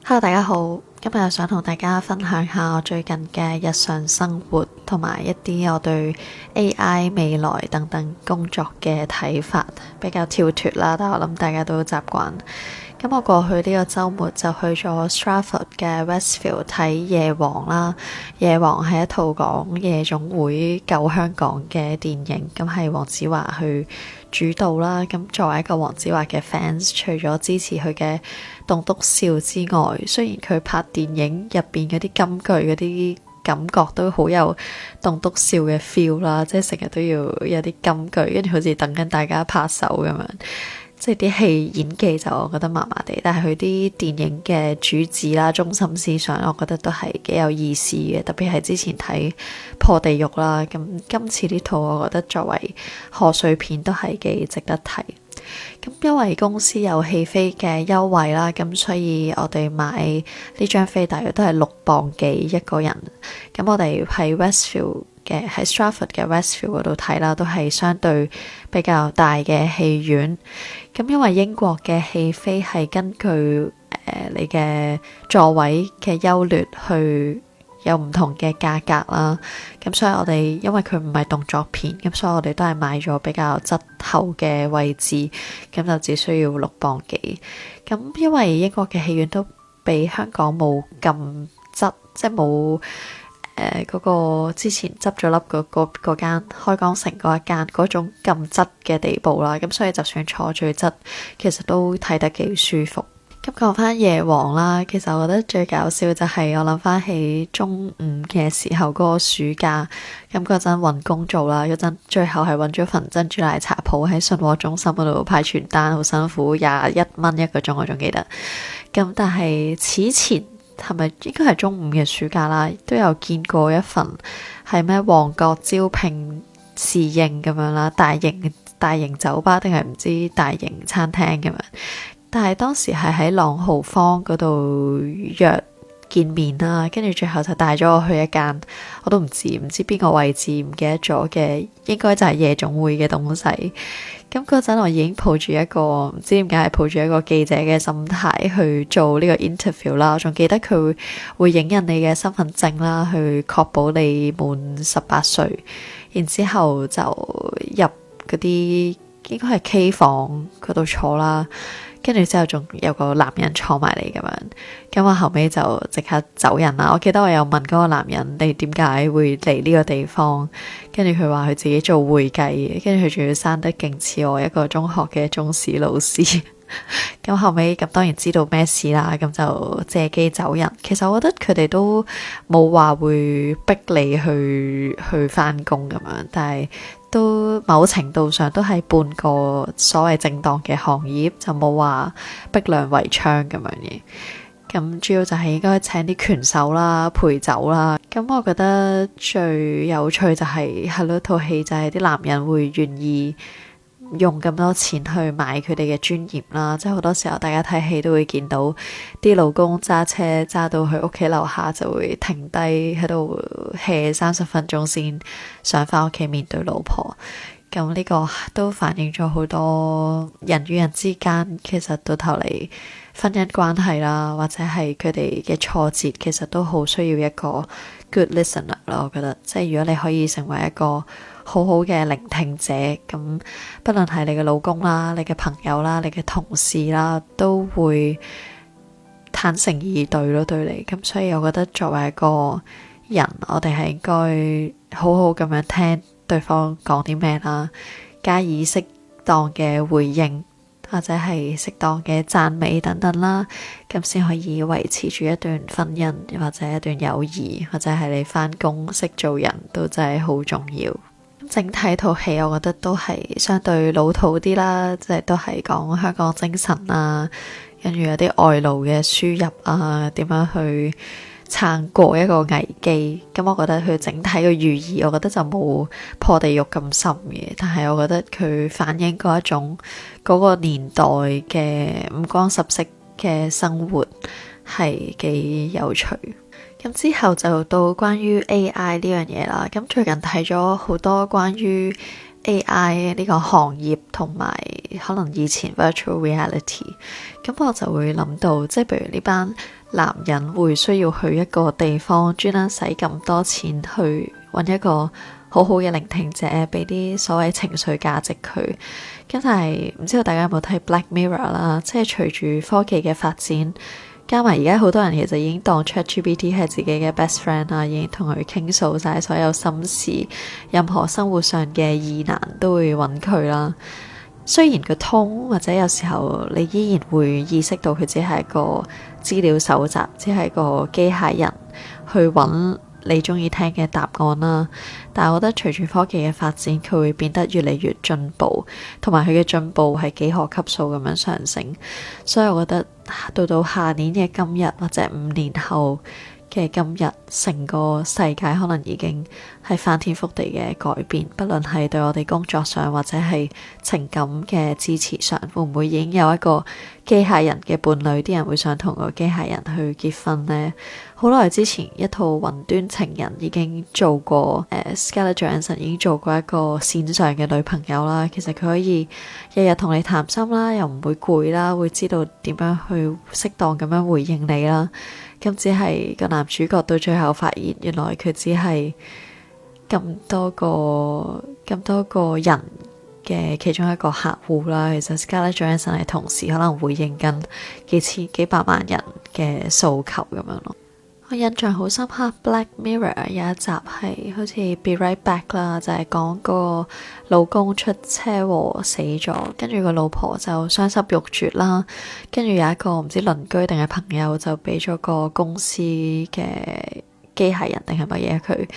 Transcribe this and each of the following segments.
Hello，大家好，今日想同大家分享下我最近嘅日常生活同埋一啲我對 AI 未來等等工作嘅睇法，比較跳脫啦，但我諗大家都習慣。咁我過去呢個週末就去咗 Stratford 嘅 Westfield 睇夜王啦。夜王係一套講夜總會救香港嘅電影，咁係黃子華去主導啦。咁作為一個黃子華嘅 fans，除咗支持佢嘅棟篤笑之外，雖然佢拍電影入邊嗰啲金句嗰啲感覺都好有棟篤笑嘅 feel 啦，即係成日都要有啲金句，跟住好似等緊大家拍手咁樣。即係啲戲演技就我覺得麻麻地，但係佢啲電影嘅主旨啦、中心思想，我覺得都係幾有意思嘅。特別係之前睇破地獄啦，咁今次呢套我覺得作為賀歲片都係幾值得睇。咁因為公司有戲飛嘅優惠啦，咁所以我哋買呢張飛大約都係6磅幾一個人。咁我哋喺 Westfield 嘅喺 Stratford 嘅 Westfield 嗰度睇啦，都係相對比較大嘅戲院。咁因為英國嘅戲飛係根據你嘅座位嘅優劣去有唔同嘅價格啦。咁所以我哋因為佢唔係動作片，咁所以我哋都係買咗比較側後嘅位置，咁就只需要6磅幾。咁因為英國嘅戲院都比香港冇咁側，即係冇嗰個之前執咗笠嗰間開港城嗰一間嗰種咁側嘅地步啦，咁所以就算坐最側，其實都睇得幾舒服。咁講翻夜王啦，其實我覺得最搞笑就係我諗翻起中午嘅時候嗰個暑假，咁嗰陣揾工做啦，嗰陣最後係揾咗份珍珠奶茶鋪喺信和中心嗰度派傳單，好辛苦，21蚊一個鐘，我仲記得。咁但係此前係咪應該係中午嘅暑假啦，都有見過一份係咩旺角招聘侍應咁樣啦，大型酒吧定係唔知大型餐廳咁樣，但係當時係喺朗豪坊嗰度約見面啦，跟住最後就帶咗我去一間我都唔知邊個位置，唔記得咗嘅，應該就係夜總會嘅東西。咁嗰陣我已經抱住一個唔知點解係抱住一個記者嘅心態去做呢個 interview 啦。我仲記得佢會影印你嘅身份證啦，去確保你滿18歲，然之後就入嗰啲應該係 K 房嗰度坐啦。跟住之後仲有個男人坐埋嚟咁樣，咁我後尾就即刻走人啦。我記得我有問嗰個男人你點解會嚟呢個地方，跟住佢話佢自己做會計嘅，跟住佢仲要生得勁似我一個中學嘅中史老師。咁後尾咁當然知道咩事啦，咁就借機走人。其實我覺得佢哋都冇話會逼你去返工咁樣，但係都某程度上都係半個所謂正當嘅行業，就冇話逼良為娼咁樣嘅。咁主要就係應該請啲拳手啦、陪酒啦。咁我覺得最有趣就係咯，套戲就係啲男人會願意用咁多錢去買佢哋嘅尊嚴啦，即係好多時候大家睇戲都會見到啲老公揸車揸到去屋企樓下就會停低喺度 hea 30分鐘先上返屋企面對老婆。咁呢個都反映咗好多人與人之間其實到頭嚟婚姻關係啦，或者係佢哋嘅挫折，其實都好需要一個 good listener 啦。我覺得即係如果你可以成為一個好好嘅聆聽者，咁不論係你嘅老公啦、你嘅朋友啦、你嘅同事啦，都會坦誠以對咯，對你。咁所以我覺得作為一個人，我哋係應該好好咁樣聽對方講啲咩啦，加以適當嘅回應，或者係適當嘅讚美等等啦，咁先可以維持住一段婚姻或者一段友誼，或者係你返工識做人都真係好重要。整體套戲我覺得都係相對老土啲啦，即係都係講香港精神啊，跟住有啲外勞嘅輸入啊，點樣去撐過一個危機。咁我覺得佢整體嘅寓意，我覺得就冇破地獄咁深嘅，但係我覺得佢反映嗰一種嗰個年代嘅五光十色嘅生活係幾有趣。咁之後就到關於 AI 呢樣嘢啦。咁最近睇咗好多關於 AI 呢個行業同埋可能以前 virtual reality，咁我就會諗到，即係譬如呢班男人會需要去一個地方專登使咁多錢去揾一個好好嘅聆聽者，俾啲所謂情緒價值佢。咁但係唔知道大家有冇睇 Black Mirror 啦，即係隨住科技嘅發展，加埋而家好多人其實已經當 ChatGPT 係自己嘅 best friend 啦，已經同佢傾訴晒所有心事，任何生活上嘅疑難都會揾佢啦。雖然個通或者有時候你依然會意識到佢只係一個資料搜集，只係個機械人去揾你中意聽嘅答案啦，但係我覺得隨住科技嘅發展，佢會變得越嚟越進步，同埋佢嘅進步係幾何級數咁樣上升，所以我覺得到下年嘅今日或者5年後嘅今日，成個世界可能已經係翻天覆地嘅改變，不論係對我哋工作上或者係情感嘅支持上，會唔會已經有一個機械人嘅伴侶，啲人會想同個機械人去結婚呢？好耐之前一套雲端情人已經做過，Scarlett Johansson 已經做過一個線上嘅女朋友啦。其實佢可以日日同你談心啦，又唔會攰啦，會知道點樣去適當咁樣回應你啦。咁只係個男主角到最後發現，原來佢只係咁多個人嘅其中一個客戶啦。其實 Scarlett Johansson 係同時可能回應緊幾千幾百萬人嘅訴求咁樣咯。我印象好深刻，Black Mirror 有一集係好似 Be Right Back 啦，就係講個老公出車禍死咗，跟住個老婆就傷心欲絕啦，跟住有一個唔知鄰居定係朋友就俾咗個公司嘅機械人定係乜嘢佢，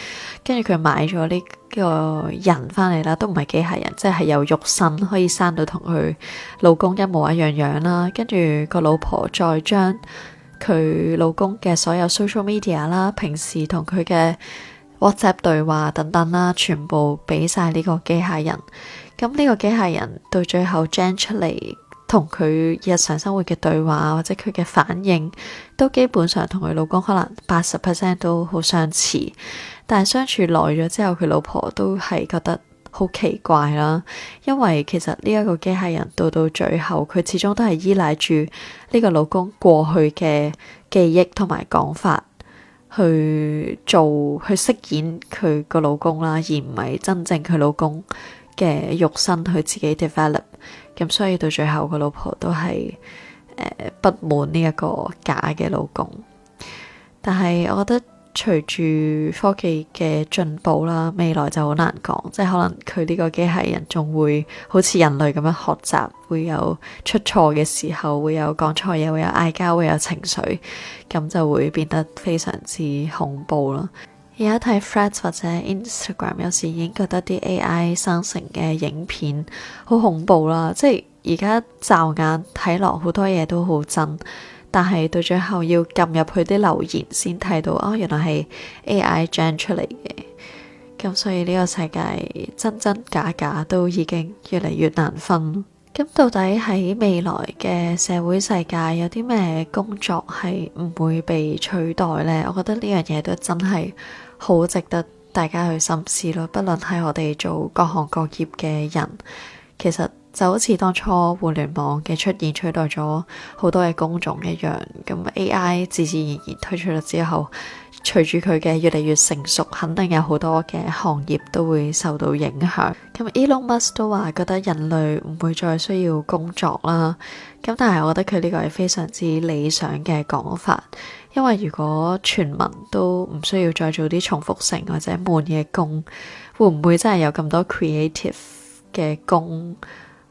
跟住佢買咗呢個人翻嚟啦，都唔係機械人，即係有肉身可以生到同佢老公一模一樣樣啦，跟住個老婆再將佢老公嘅所有 social media 啦，平時同佢嘅 WhatsApp 對話等等啦，全部俾晒呢個機械人。咁呢個機械人到最後 gen 出嚟同佢日常生活嘅對話或者佢嘅反應，都基本上同佢老公可能80% 都好相似。但係相處耐咗之後，佢老婆都係覺得好奇怪啦，因為其實呢一個機械人到最後，佢始終都係依賴住呢個老公過去嘅記憶同埋講法去飾演佢個老公啦，而唔係真正佢老公嘅肉身去自己 develop。咁所以到最後個老婆都係不滿呢一個假嘅老公。但係我覺得隨住科技嘅進步啦，未來就好難講，即係可能佢呢個機械人仲會好似人類咁樣學習，會有出錯嘅時候，會有講錯嘢，會有嗌交，會有情緒，咁就會變得非常之恐怖啦。而家睇 Threads 或者 Instagram， 有時已經覺得啲 AI 生成嘅影片好恐怖啦，即係而家驟眼睇落好多嘢都好真。但係到最後要撳入去啲留言先睇到，哦，原來係 AI gen 出嚟嘅。咁所以呢個世界真真假假都已經越嚟越難分。咁到底喺未來嘅社會世界有啲咩工作係唔會被取代呢？我覺得呢樣嘢都真係好值得大家去深思咯。不論係我哋做各行各業嘅人，其實就好似當初互聯網嘅出現取代咗好多嘅工種一樣，咁 AI 自自然然推出咗之後，隨住佢嘅越嚟越成熟，肯定有好多嘅行業都會受到影響。咁 Elon Musk 都話覺得人類唔會再需要工作啦，咁但係我覺得佢呢個係非常之理想嘅講法，因為如果全民都唔需要再做啲重複性或者悶嘅工，會唔會真係有咁多 creative 嘅工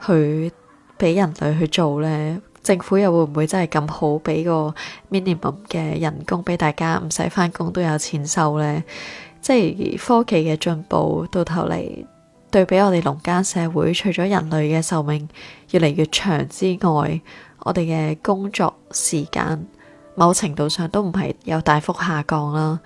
去俾人類去做呢？政府又會唔會真係咁好俾個 minimum 嘅人工俾大家，唔使返工都有錢收呢？即係科技嘅進步到頭嚟，對比我哋農耕社會，除咗人類嘅壽命越嚟越長之外，我哋嘅工作時間某程度上都唔係有大幅下降啦。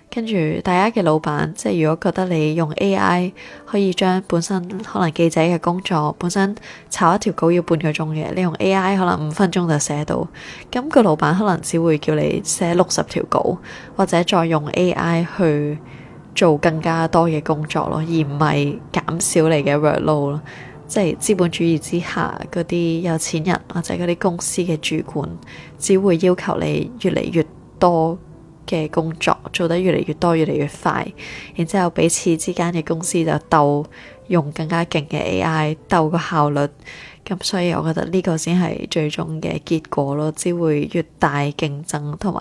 跟住大家嘅老闆，即係如果覺得你用 AI 可以將本身可能記者嘅工作本身炒一條稿要半個鐘嘅，你用 AI 可能5分鐘就寫到，咁個老闆可能只會叫你寫60條稿，或者再用 AI 去做更加多嘅工作咯，而唔係減少你嘅 workload 咯。即係資本主義之下嗰啲有錢人或者嗰啲公司嘅主管，只會要求你越嚟越多嘅工作，做得越嚟越多，越嚟越快，然之後彼此之間嘅公司就鬥用更加勁嘅 AI，鬥個效率。咁所以我覺得呢個先係最終嘅結果咯，只會越大競爭，同埋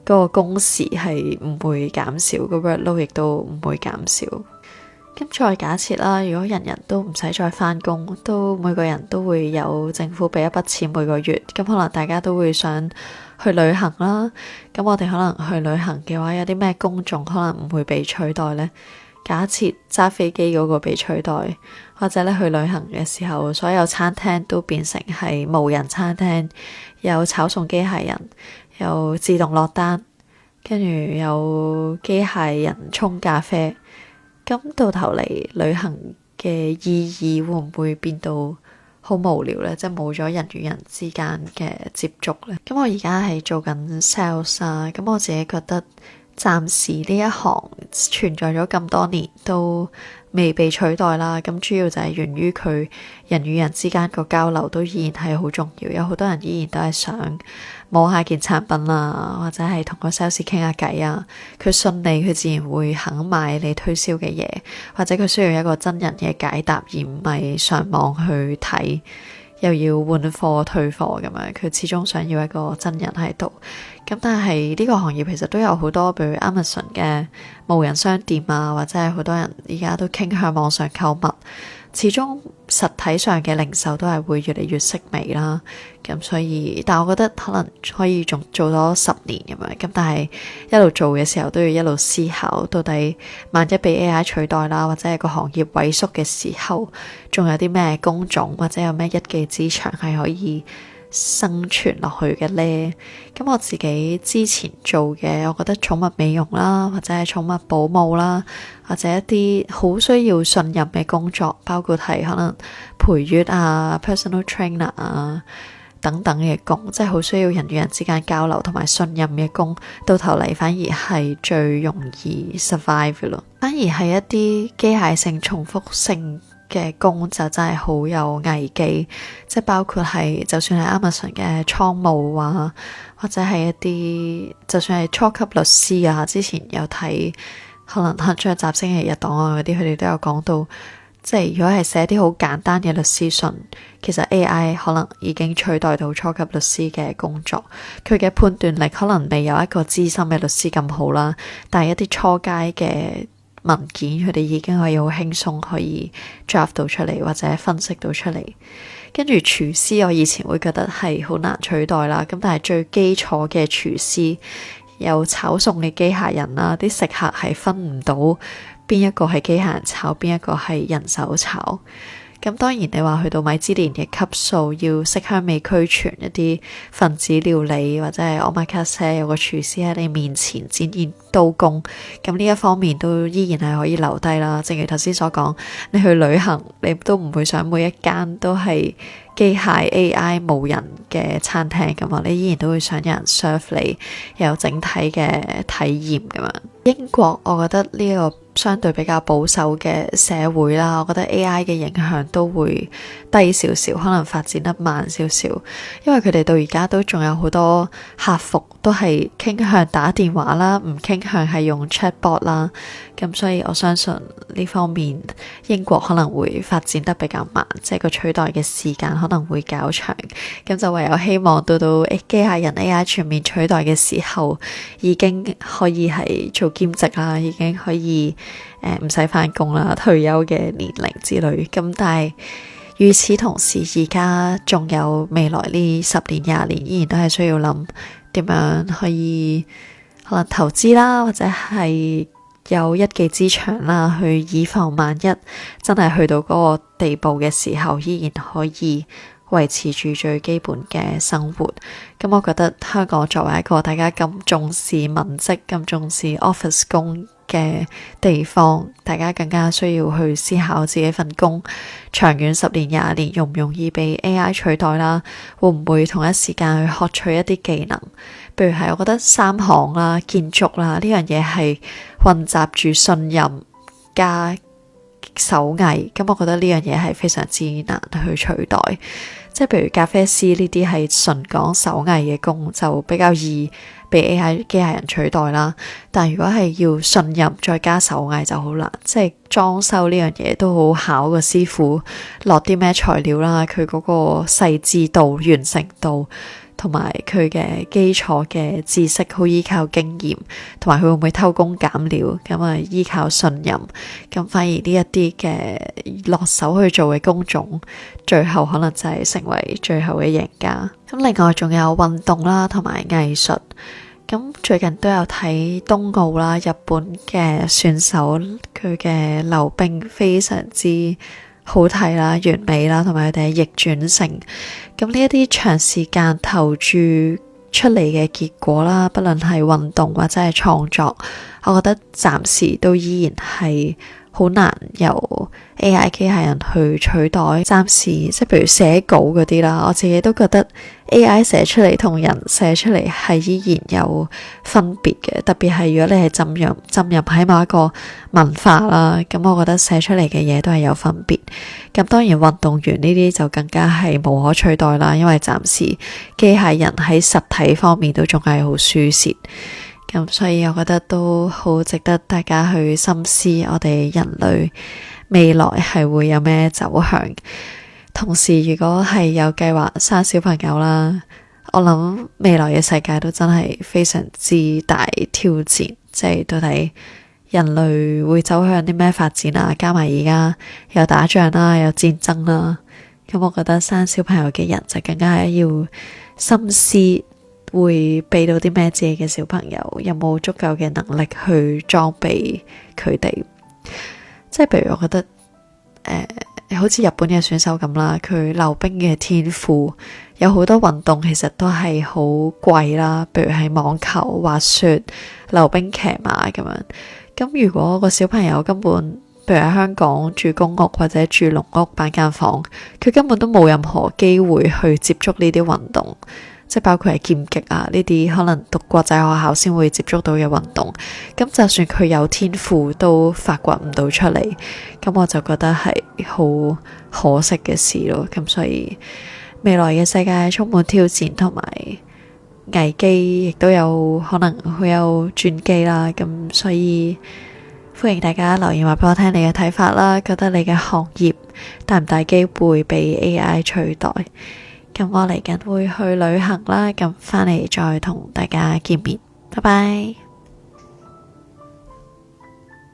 嗰個工時係唔會減少，個 workload 亦都唔會減少。咁再假設啦，如果人人都唔使再返工，都每個人都會有政府俾一筆錢每個月，咁可能大家都會想去旅行啦。咁我哋可能去旅行嘅話，有啲咩工種可能唔會被取代呢？假設揸飛機嗰個被取代，或者咧去旅行嘅時候，所有餐廳都變成係無人餐廳，有炒餸機械人，有自動落單，跟住有機械人沖咖啡。咁到頭嚟，旅行嘅意義會唔會變到好無聊呢？即係冇咗人與人之間嘅接觸呢？咁我而家係做緊 sales 啊，咁我自己覺得暫時呢一行存在咗咁多年都未被取代啦。咁主要就係源於佢人與人之間個交流都依然係好重要，有好多人依然都係想摸下件產品啊，或者係同個 sales 傾下偈啊。佢信你，佢自然會肯買你推銷嘅嘢，或者佢需要一個真人嘅解答，而唔係上網去睇，又要換貨退貨咁樣。佢始終想要一個真人喺度。咁但係呢個行業其實都有好多，比如 Amazon 嘅無人商店啊，或者係好多人而家都傾向網上購物。始終實體上嘅零售都係會越嚟越式微啦。咁所以，但我覺得可能可以仲做多10年咁樣。咁但係一路做嘅時候都要一路思考，到底萬一被 AI 取代啦，或者係個行業萎縮嘅時候，仲有啲咩工種或者有咩一技之長係可以生存落去嘅呢？咁我自己之前做嘅，我覺得寵物美容啦，或者係寵物保姆啦，或者一啲好需要信任嘅工作，包括係可能陪月啊、personal trainer 啊等等嘅工，即係好需要人與人之間交流同埋信任嘅工，到頭嚟反而係最容易 survive 咯。反而係一啲機械性、重複性嘅工就真係好有危機，即係包括係就算係 Amazon 嘅倉務啊，或者係一啲就算係初級律師啊，之前有睇可能《鏗鏘集》星期日檔案嗰啲，佢哋都有講到，即係如果係寫啲好簡單嘅律師信，其實 AI 可能已經取代到初級律師嘅工作，佢嘅判斷力可能未有一個資深嘅律師咁好啦，但係一啲初階嘅文件，佢哋已經可以好輕鬆可以 draft 到出嚟，或者分析到出嚟。跟住廚師，我以前會覺得係好難取代啦。咁但係最基礎嘅廚師，有炒餸嘅機械人啦，啲食客係分唔到邊一個係機械人炒，邊一個係人手炒。咁當然你話去到米芝蓮嘅級數，要色香味俱全一啲分子料理，或者係 omakase 有個廚師喺你面前展現刀工，咁呢一方面都依然係可以留低啦。正如頭先所講，你去旅行你都唔會想每一間都係機械 AI 無人嘅餐廳咁嘛，你依然都會想有人 serve 你，有整體嘅體驗咁樣。英國我覺得呢個相對比較保守嘅社會啦，我覺得 AI 嘅影響都會低少少，可能發展得慢少少，因為佢哋到而家都仲有好多客服都係傾向打電話啦，唔傾向係用 chatbot 啦，咁所以我相信呢方面英國可能會發展得比較慢，即係個取代嘅時間可能會較長，咁就唯有希望到機械人 AI 全面取代嘅時候，已經可以係做兼職啦，已經可以唔使返工啦，退休嘅年齡之類。咁但係與此同時，而家仲有未來呢10年20年，依然都係需要諗點樣可以可能投資啦，或者係有一技之長啦，去以防萬一真係去到嗰個地步嘅時候，依然可以維持住最基本嘅生活。咁我覺得香港作為一個大家咁重視文職、咁重視 office 工嘅地方，大家更加需要去思考自己份工長遠10年20年容唔容易被 AI 取代啦，會唔會同一時間去學取一啲技能，譬如係我覺得3行啦、建築啦，呢樣嘢係混雜住信任加手藝，咁我覺得呢樣嘢係非常之難去取代。即係譬如咖啡師呢啲係純講手藝嘅工，就比較易被 AI 機械人取代啦。但如果係要信任再加手藝就好難，即係裝修呢樣嘢都好考個師傅落啲咩材料啦，佢嗰個細緻度、完成度，同埋佢嘅基礎嘅知識，好依靠經驗，同埋佢會唔會偷工減料，咁啊依靠信任。咁反而呢一啲嘅落手去做嘅工種，最後可能就係成為最後嘅贏家。咁另外仲有運動啦，同埋藝術。咁最近都有睇冬奧啦，日本嘅選手佢嘅溜冰非常之好睇啦、完美啦，同埋佢哋嘅逆轉勝。咁呢一啲長時間投注出嚟嘅結果啦，不論係運動或者係創作，我覺得暫時都依然係好難由 AI 機械人去取代。暫時即係譬如寫稿嗰啲啦，我自己都覺得 AI 寫出嚟同人寫出嚟係依然有分別嘅。特別係如果你係浸入喺某一個文化啦，咁我覺得寫出嚟嘅嘢都係有分別。咁當然運動員呢啲就更加係無可取代啦，因為暫時機械人喺實體方面都仲係好輸蝕。咁所以我覺得都好值得大家去深思，我哋人類未來係會有咩走向。同時如果係有計劃生小朋友啦，我諗未來嘅世界都真係非常之大挑戰，即係到底人類會走向啲咩發展啊？加埋而家有打仗啦，有戰爭啦，咁我覺得生小朋友嘅人就更加係要深思，會俾到啲咩自己嘅小朋友，有冇足夠嘅能力去裝備佢哋。即係譬如我覺得好似日本嘅選手咁啦，佢溜冰嘅天賦有好多運動其實都係好貴啦，譬如係網球、滑雪、溜冰、騎馬咁樣。咁如果個小朋友根本譬如喺香港住公屋或者住籠屋板間房，佢根本都冇任何機會去接觸呢啲運動，即係包括係劍擊啊呢啲可能讀國際學校先會接觸到嘅運動。咁就算佢有天賦都發掘唔到出嚟，咁我就覺得係好可惜嘅事咯。咁所以未來嘅世界充滿挑戰同埋危機，亦都有可能會有轉機啦。咁所以歡迎大家留言話俾我聽你嘅睇法啦，覺得你嘅行業大唔大機會被 AI 取代？咁我嚟緊會去旅行啦，咁返嚟再同大家見面，拜拜。